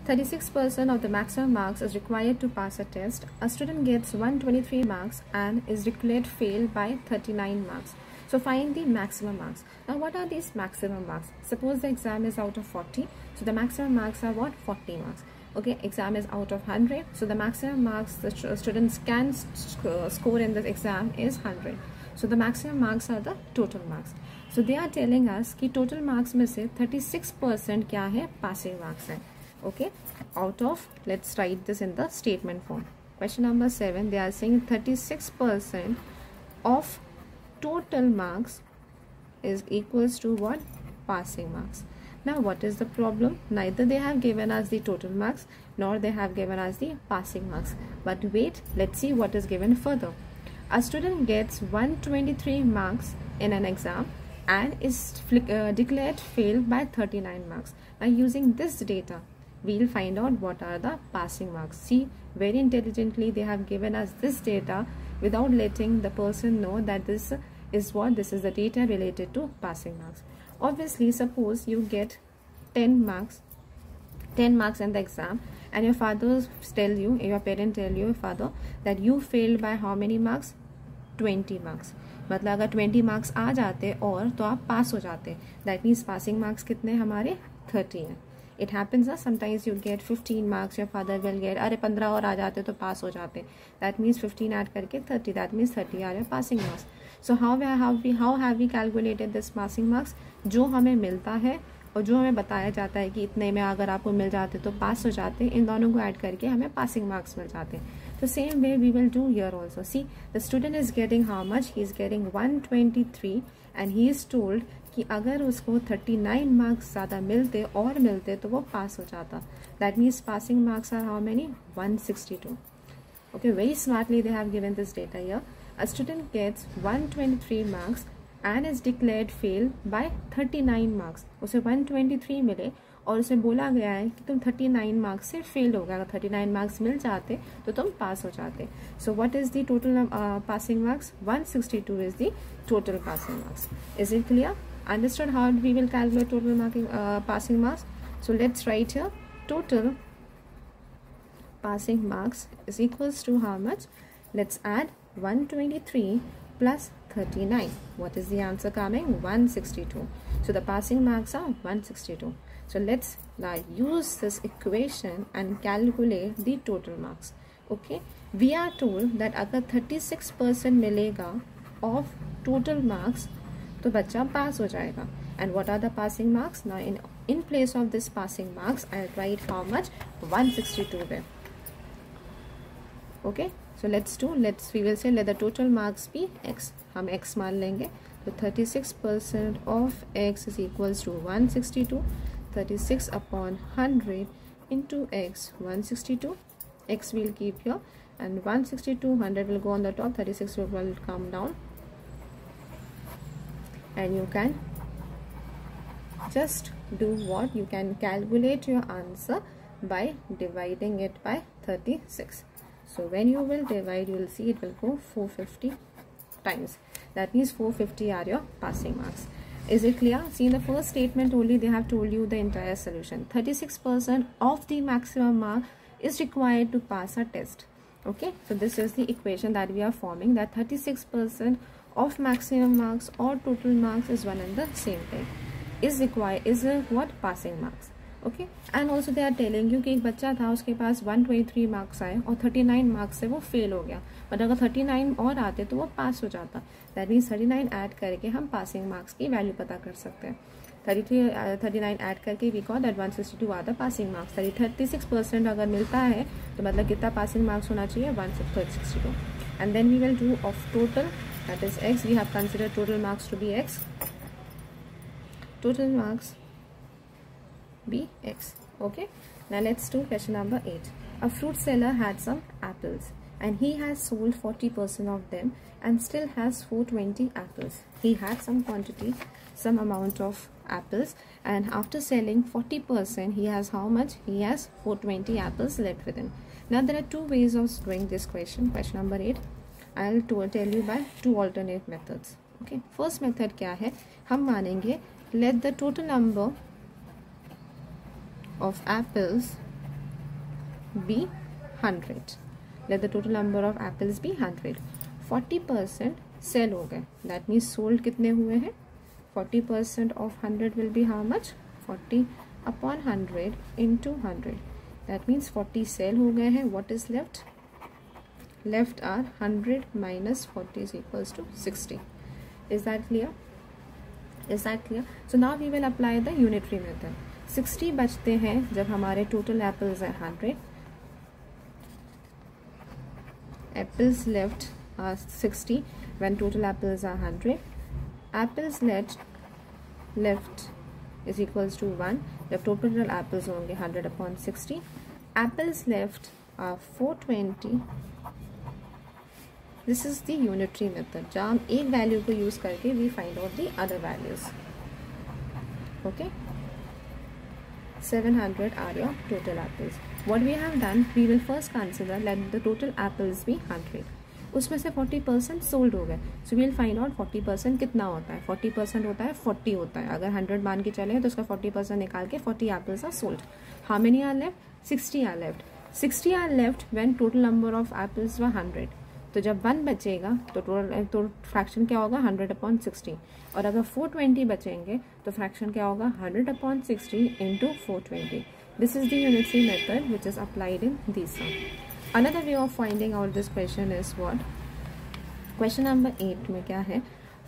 36% of the maximum marks is required to pass a test. A student gets 123 marks and is declared fail by 39 marks. So find the maximum marks. Now what are these maximum marks? Suppose the exam is out of 40. So the maximum marks are what? 40 marks. Okay, exam is out of 100. So the maximum marks the students can score in the exam is 100. So the maximum marks are the total marks. So they are telling us कि total marks में से 36% क्या है? Passing marks है. Okay, out of, let's write this in the statement form. Question number 7, they are saying 36% of total marks is equals to what? Passing marks. Now what is the problem? Neither they have given us the total marks nor they have given us the passing marks. But wait, let's see what is given further. A student gets 123 marks in an exam and is declared failed by 39 marks. Now using this data, we'll find out what are the passing marks. See, very intelligently they have given us this data without letting the person know that this is what? This is the data related to passing marks. Obviously, suppose you get 10 marks in the exam and your father tell you, your parent tell you, your father, that you failed by how many marks? 20 marks. मतलब अगर 20 marks आ जाते और तो आप पास हो जाते. That means passing marks कितने हमारे? 30 हैं. It happens that sometimes you get 15 marks, your father will get, अरे 15 और आ जाते तो पास हो जाते. That means 15 add करके 30. That means 30 are your passing marks. So how have we calculated this passing marks? जो हमें मिलता है और जो हमें बताया जाता है कि इतने में अगर आपको मिल जाते तो पास हो जाते, इन दोनों को ऐड करके हमें passing marks मिल जाते हैं. The same way we will do here also. See, the student is getting how much? He is getting 123 and he is told कि अगर उसको 39 मार्क्स ज़्यादा मिलते तो वो पास हो जाता. That means passing marks are how many? 162. Okay, very smartly they have given this data here. A student gets 123 marks and is declared fail by 39 marks. उसे 123 मिले और उसे बोला गया है कि तुम 39 मार्क्स से फेल हो गया. अगर 39 मार्क्स मिल जाते तो तुम पास हो जाते. So what is the total passing marks? 162 is the total passing marks. Is it clear? Understood how we will calculate total passing marks? So let's write here total passing marks is equals to how much? Let's add 123 plus 39. What is the answer coming? 162. So the passing marks are 162. So let's now use this equation and calculate the total marks. Okay, we are told that अगर 36% मिलेगा of total marks तो बच्चा पास हो जाएगा. And what are the passing marks? Now in place of this passing marks, I'll write how much? 162 there. Okay, so we will say let the total marks be x. हम x मान लेंगे. So 36% of x is equals to 162. 36 upon 100 into x, 162. X will keep here and 162, 100 will go on the top, 36 will come down. And you can just do what? You can calculate your answer by dividing it by 36. So when you will divide, you will see it will go 450 times. That means 450 are your passing marks. Is it clear? See, in the first statement only they have told you the entire solution. 36% of the maximum mark is required to pass a test. Okay, so this is the equation that we are forming, that 36% of maximum marks or total marks is one and the same thing. Is required is what? Passing marks. Okay, and also they are telling you कि एक बच्चा था, उसके पास 123 marks आए और 39 marks से वो fail हो गया, बट अगर 39 और आते तो वो पास हो जाता. दैट मीन्स 39 ऐड करके हम पासिंग मार्क्स की वैल्यू पता कर सकते हैं. 39 ऐड करके we got that 162 are the passing marks. 36% अगर मिलता है तो मतलब कितना पासिंग मार्क्स होना चाहिए? 162. And then we will do of total, that is x. We have considered total marks to be x. Total marks be x. Okay, now let's do question number 8. A fruit seller had some apples and he has sold 40% of them and still has 420 apples. He had some quantity, some amount of apples, and after selling 40% he has how much? He has 420 apples left with him. Now there are two ways of doing this question. Question number 8, I'll tell you by two alternate methods. Okay, first method क्या है? हम मानेंगे let the total number of apples be 100. Let the total number of apples be 100. 40% sale हो गए, that means sold कितने हुए हैं? 40% of 100 will be how much? 40 upon 100 into 100, that means 40 sale हो गए हैं. What is left? Left are 100 minus 40 is equals to 60. Is that clear? Is that clear? So now we will apply the unitary method. 60 बचते हैं जब हमारे total apples है 100. Apples left are 60 when total apples are 100. Apples left is equals to 1 जब total apples होंगे 100 upon 60. Apples left are 420. This is the unitary method जहाँ हम एक वैल्यू को यूज करके we find out the other values. Okay, 700 are your total apples. What we have done, we will first consider let the total apples be 100. उसमें से 40% sold हो गए. So we'll find out 40% कितना होता है. 40% होता है 40 होता है. अगर 100 मान के चले तो उसका 40% निकाल के 40 apples are sold. How many are left? 60 are left. 60 are left when total number of apples were 100. तो जब 1 बचेगा तो टोटल तो फ्रैक्शन क्या होगा? 100 अपॉन 60. और अगर 420 बचेंगे तो फ्रैक्शन क्या होगा? 100 upon 60 into 420. This is the unitary method which is applied in this sum. Another way of finding out this question is what? Question number 8 में क्या है?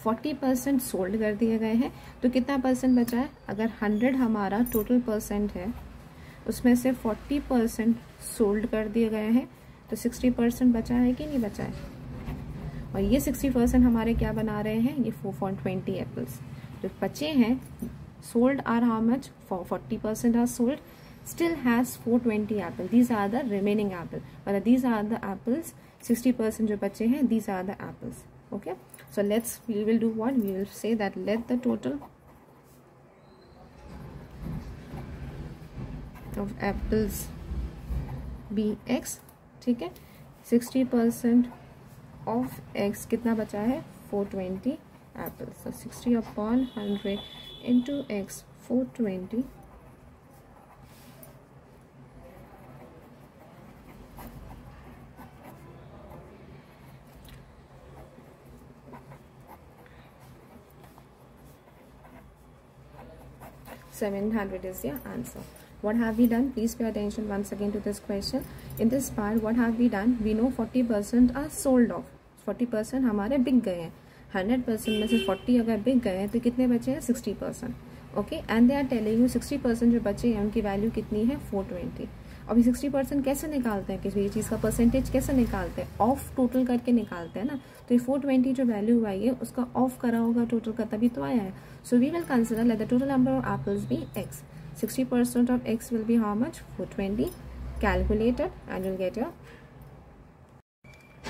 40% सोल्ड कर दिए गए हैं तो कितना परसेंट बचा है? अगर 100 हमारा टोटल परसेंट है उसमें से 40% सोल्ड कर दिए गए हैं तो 60% बचा है कि नहीं बचा है? और ये 60% हमारे क्या बना रहे हैं? ये 420 एप्पल्स जो बचे हैं. Sold are how much? 40% are sold. Still has 420 apple. These are the remaining apple. But these are the apples. 60% जो बचे हैं, these are the apples. Okay. So we will do what? We will say that let the total of apples be x. ठीक है. 60% of x कितना बचा है? 420 apples. So 60 upon 100 into x 420. $700 is your answer. What have we done? Please pay attention once again to this question. In this part, what have we done? We know 40% are sold off. 40% हमारे बिक गए हैं. 100% में से 40 अगर बिक गए हैं तो कितने बचे हैं? 60%. Okay, and they are telling you 60% जो बचे हैं उनकी वैल्यू कितनी है? 420. अभी 60% कैसे निकालते हैं? किसी चीज़ का परसेंटेज कैसे निकालते हैं? ऑफ टोटल करके निकालते हैं ना. तो ये 420 जो वैल्यू आई है उसका ऑफ करा होगा टोटल का, तभी तो आया है. So we will consider let the total number of apples be x. 60% of x will be how much? 420. Calculated and you'll get your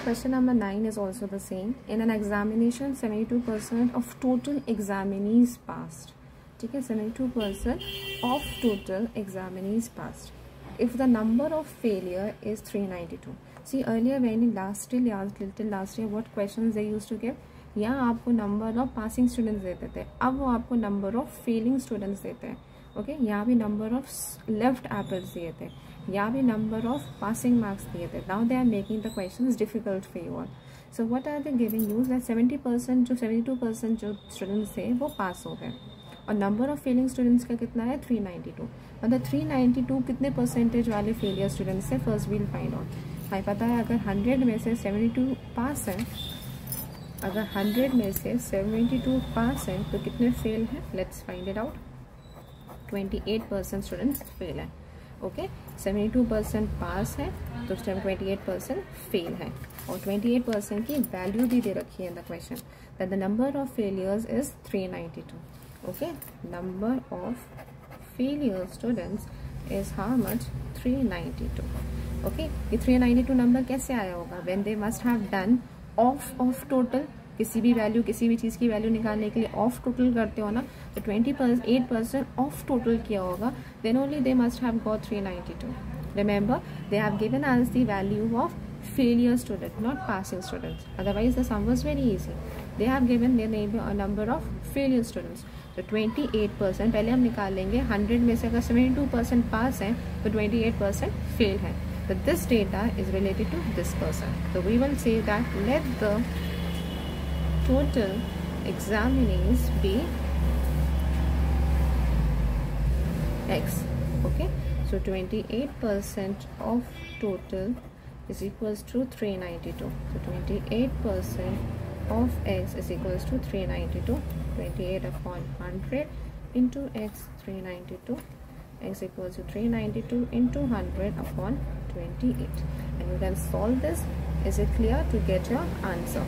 question. Number 9 is also the same. In an examination 72% of total examinees passed. ठीक है, 72% of total examinees passed. If the number of failure is 392. See earlier when till last year what questions they used to give? यहाँ आपको number of passing students देते थे, अब वो आपको number of Fehling students देते हैं. ओके, यहाँ भी नंबर ऑफ लेफ्ट एप्पल्स दिए थे, यहाँ भी नंबर ऑफ पासिंग मार्क्स दिए थे. Now they are making the questions difficult for you all. So what are they giving us that 72% जो स्टूडेंट्स थे वो पास हो गए और नंबर ऑफ फेलिंग स्टूडेंट्स का कितना है? 392. मतलब 392 कितने परसेंटेज वाले फेलियर स्टूडेंट्स है? First we'll find out. हमें पता है अगर 100 में से 72 पास है, अगर 100 में से 72 पास है तो कितने फेल हैं? Let's find it out. 28% students fail है. ओके, 72% पास है तो 28% फेल है. और 28% की वैल्यू भी दे रखी है in the question that the number of failures is 392. Okay, number of failure students is how much? 392. Okay, ये 392 नंबर कैसे आया होगा? When they must have done of total. किसी भी वैल्यू, किसी भी चीज़ की वैल्यू निकालने के लिए ऑफ टोटल करते हो ना, तो 28% ऑफ टोटल किया होगा, then only they must have got 392. Remember they have given us the value of failure student, not passing students. Otherwise the sum was very easy. They have given their name a number of failure students. तो 28% पहले हम निकाल लेंगे. 100 में से अगर 72% पास हैं तो 28% फेल है. but this data is related to this person. So we will say that let the total examinees be X. Okay, so 28% of total is equals to 392. So 28% of X is equals to 392. 28 upon 100 into X, 392. X equals to 392 into 100 upon 28. And you can solve this. Is it clear? To get your answer.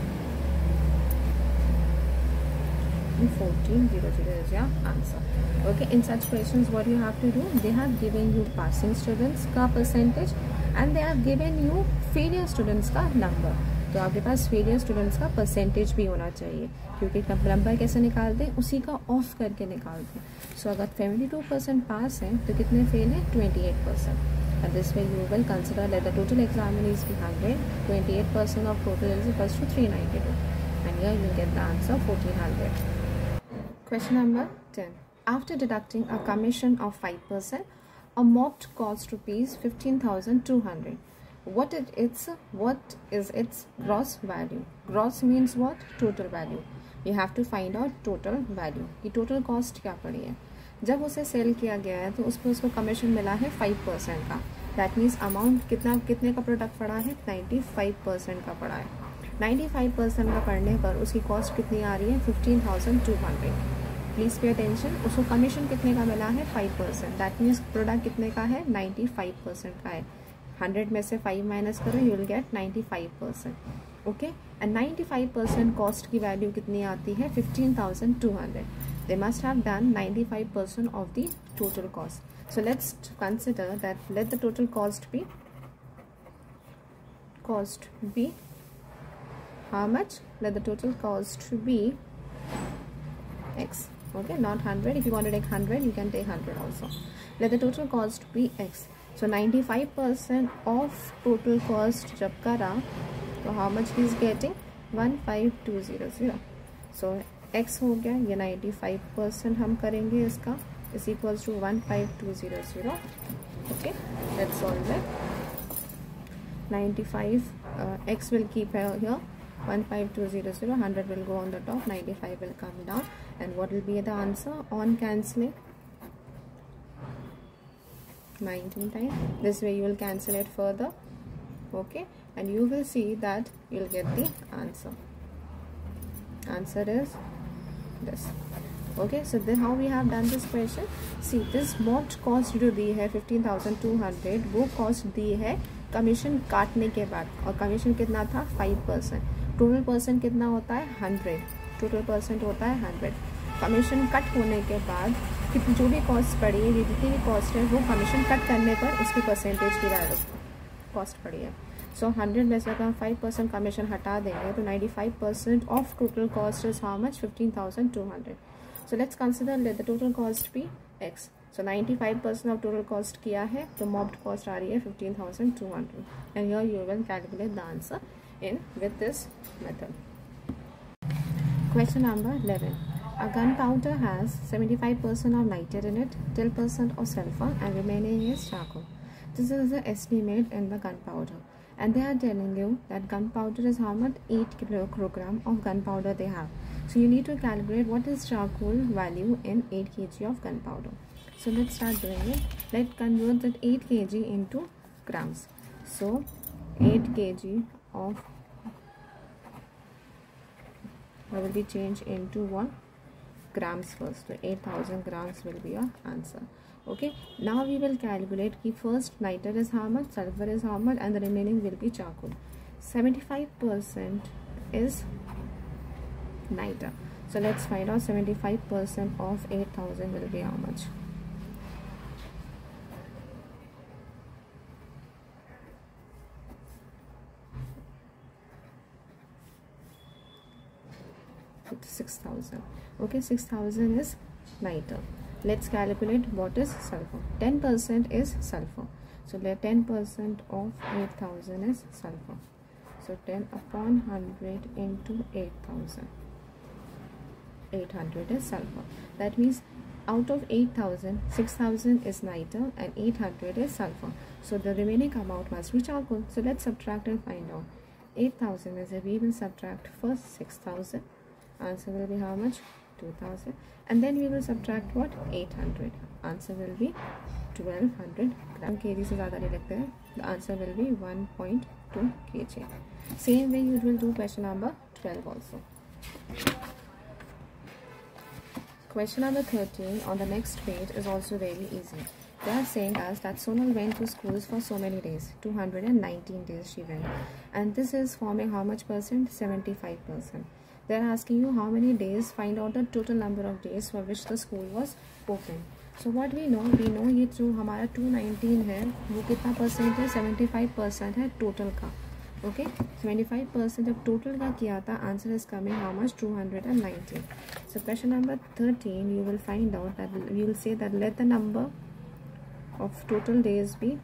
1400 is your answer. Okay, in such questions what you have to do, they have given you passing students का percentage and they have given you failure students का number. तो आपके पास failure students का percentage भी होना चाहिए, क्योंकि number कैसे निकालते हैं, उसी का ऑफ करके निकालते हैं. सो अगर 72% पास हैं तो कितने फेल हैं? 28%. And this way you will consider that the total examinees be 100. 28% of total is equals to 392. And here you get the answer 1400. Question number 10. After deducting a commission of 5%, a mopped cost rupees 15,200. What is its gross value? Gross means what? Total value. You have to find out total value. कि total cost क्या पड़ी है. जब उसे cell किया गया है तो उस पर उसको कमीशन मिला है 5% का. दैट मीन्स अमाउंट कितने का प्रोडक्ट पड़ा है? 95% का पड़ा है. 95% का पढ़ने पर उसकी कॉस्ट कितनी आ रही है? 15,200. Please pay attention. उसको कमीशन कितने का मिला है? 5%. दैट मीन्स प्रोडक्ट कितने का है? 95% का है. 100 में से 5 माइनस करो, you will get 95%. Okay, and 95% cost की वैल्यू कितनी आती है? 15,200. They must have done 95% of the total cost. So let's consider that let the total cost be how much? Let the total cost be X. Okay, not 100. If you want to take 100, you can take 100 also. Let the total cost be X. So 95% of total cost जब करा तो how much he is getting? 15200. So X हो गया, ये 95% हम करेंगे इसका, is equals to 15200. Okay, let's solve it. 95 X will keep here. 15200, 100 will go on the top, 95 will come down, and what will be the answer on cancelling? 19 times. This way you will cancel it further. Okay, and you will see that you will get the answer. Answer is this. Okay, so then how we have done this question? See, this mopped cost जो दी है 15,200, वो cost दी है commission काटने के बाद, और commission कितना था? 5%. टोटल परसेंट कितना होता है? 100. टोटल परसेंट होता है 100. कमीशन कट होने के बाद कितनी जो भी कॉस्ट पड़ी है, जितनी भी कॉस्ट है, वो कमीशन कट करने पर उसकी परसेंटेज की वैल्यू कॉस्ट पड़ी है. सो 100 में से अगर हम 5% कमीशन हटा देंगे तो 95% of total cost is how much? 15,200. So let's consider let the total cost be X. So 95% of total cost किया है तो मॉब्ड कॉस्ट आ रही है 15,200. And here you will calculate the answer in with this method. Question number 11. A gunpowder has 75% of lighter in it, 10% of sulfur, and remaining is charcoal. This is the estimate in the gunpowder, and they are telling you that gunpowder is how much? 8 kilogram of gunpowder they have. So you need to calculate what is charcoal value in 8 kg of gunpowder. So let's start doing it. Let's convert that 8 kg into grams. So 8 kg of will be changed into 1 grams first. So 8,000 grams will be your answer. Okay, now we will calculate ki first nitre is how much, sulfur is how much, and the remaining will be charcoal. 75% is nitre. So let's find out 75% of 8,000 will be how much. It's 6,000. Okay, 6,000 is nitre. Let's calculate what is sulfur. 10% is sulfur. So let 10% of 8,000 is sulfur. So 10 upon 100 into 8,000. 800 is sulfur. That means Out of 8,000, 6,000 is niter and 800 is sulfur. So the remaining amount must be charcoal. So let's subtract and find out. 8,000 is, if we will subtract first 6,000, answer will be how much? 2,000. And then we will subtract what? 800. Answer will be 1200 gram. kg से ज़्यादा नहीं लगते हैं. The answer will be 1.2 kg. Same way you will do question number 12 also. Question number 13 on the next page is also very easy. They are saying us that Sonal went to schools for so many days. 219 days she went. And this is forming how much percent? 75%. They are asking you how many days. Find out the total number of days for which the school was open. So what we know ये जो हमारा 219 है वो कितना percent है? 75% है total का. Okay 75% जब टोटल का किया था, answer is coming how much? 219. So question number 13 you will find out that you will say that let the number of total days be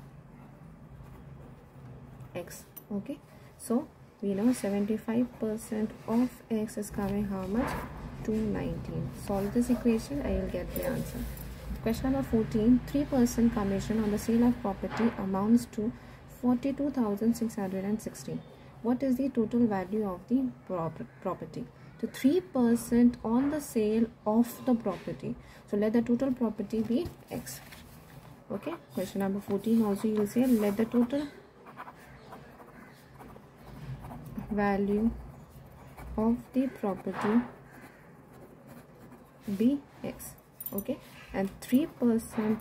x. Okay, so we know 75% of x is coming how much? 219. Solve this equation, I will get the answer. Question number 14, 3% commission on the sale of property amounts to 42,660. What is the total value of the property? So 3% on the sale of the property. So let the total property be x. Okay, question number 14 also you will say let the total value of the property be x. Okay, and 3%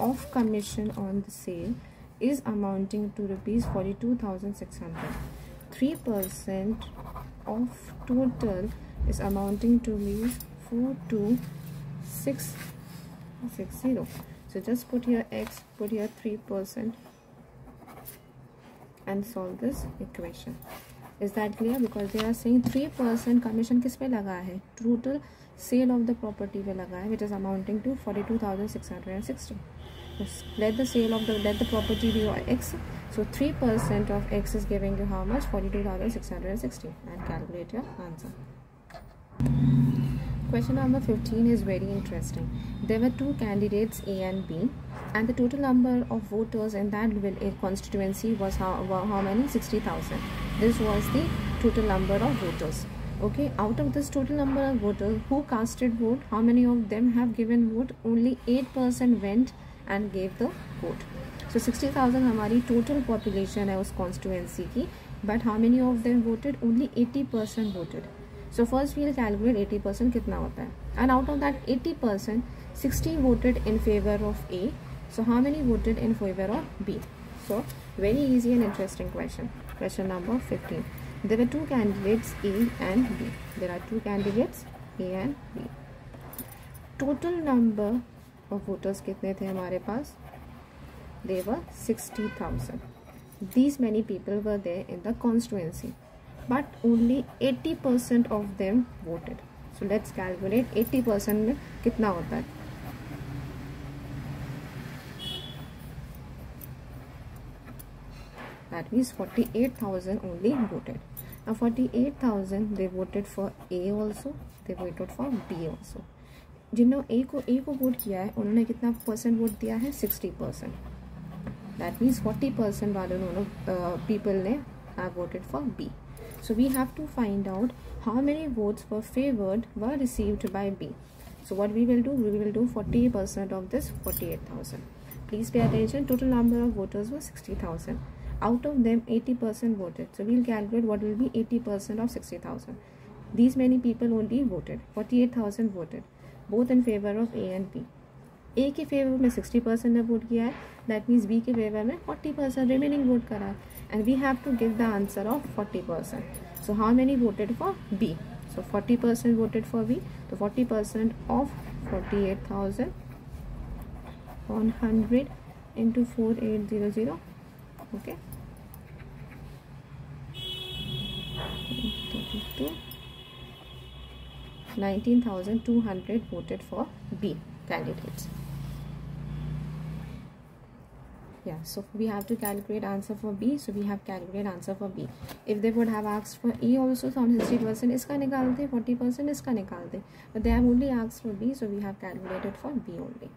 of commission on the sale is amounting to rupees 42,600. 3% of total is amounting to rupees 42,660. So just put here x, put here 3% and solve this equation. Is that clear? Because they are saying 3% commission किस पे लगा है? Total sale of the property पे लगा है, which is amounting to 42,660. Let the property be x. So 3% of x is giving you how much? 42,660. And calculate your answer. Question number 15 is very interesting. There were two candidates A and B, and the total number of voters in that constituency was how many? 60,000. This was the total number of voters. Okay, out of this total number of voters who casted vote, how many of them have given vote? Only 8% went and gave the vote. So 60,000 हमारी total population है उस constituency की, but how many of them voted? Only 80% voted. So first we will calculate 80% कितना होता है, and out of that 80%, 60 voted in favor of A. So how many voted in favor of B? So very easy and interesting question. Question number 15. There were two candidates A and B. There are two candidates A and B. Total number of voters कितने थे हमारे पास? They were 60,000. These many people were there in the constituency, but only 80% of them voted. So let's calculate 80% में कितना होता है? That means 48,000 only voted. Now 48,000 they voted for A also, they voted for B also. जिन्होंने A को vote किया है उन्होंने कितना परसेंट वोट दिया है? 60%. That means 40% वाले people ने have voted for B. So we have to find out how many votes were received by B. So what we will do? We will do 40% of this 48,000. Please pay attention. Total number of voters was 60,000. Out of them 80% voted. So we will calculate what will be 80% of 60,000. These many people only voted. 48,000 voted, both in favor of A and B. A के favour में 60% ने vote किया है. That means B के favour में 40% remaining vote करा है. And we have to give the answer of 40%. So how many voted for B? So 40% voted for B. So 40% of 48,000 on 100 into 4800. Okay. 19,200 voted for B candidates. Yeah, so we have to calculate answer for B, so we have calculated answer for B. If they would have asked for A also, so हम 60% इसका निकालते, 40% इसका निकालते, but they have only asked for B, so we have calculated for B only.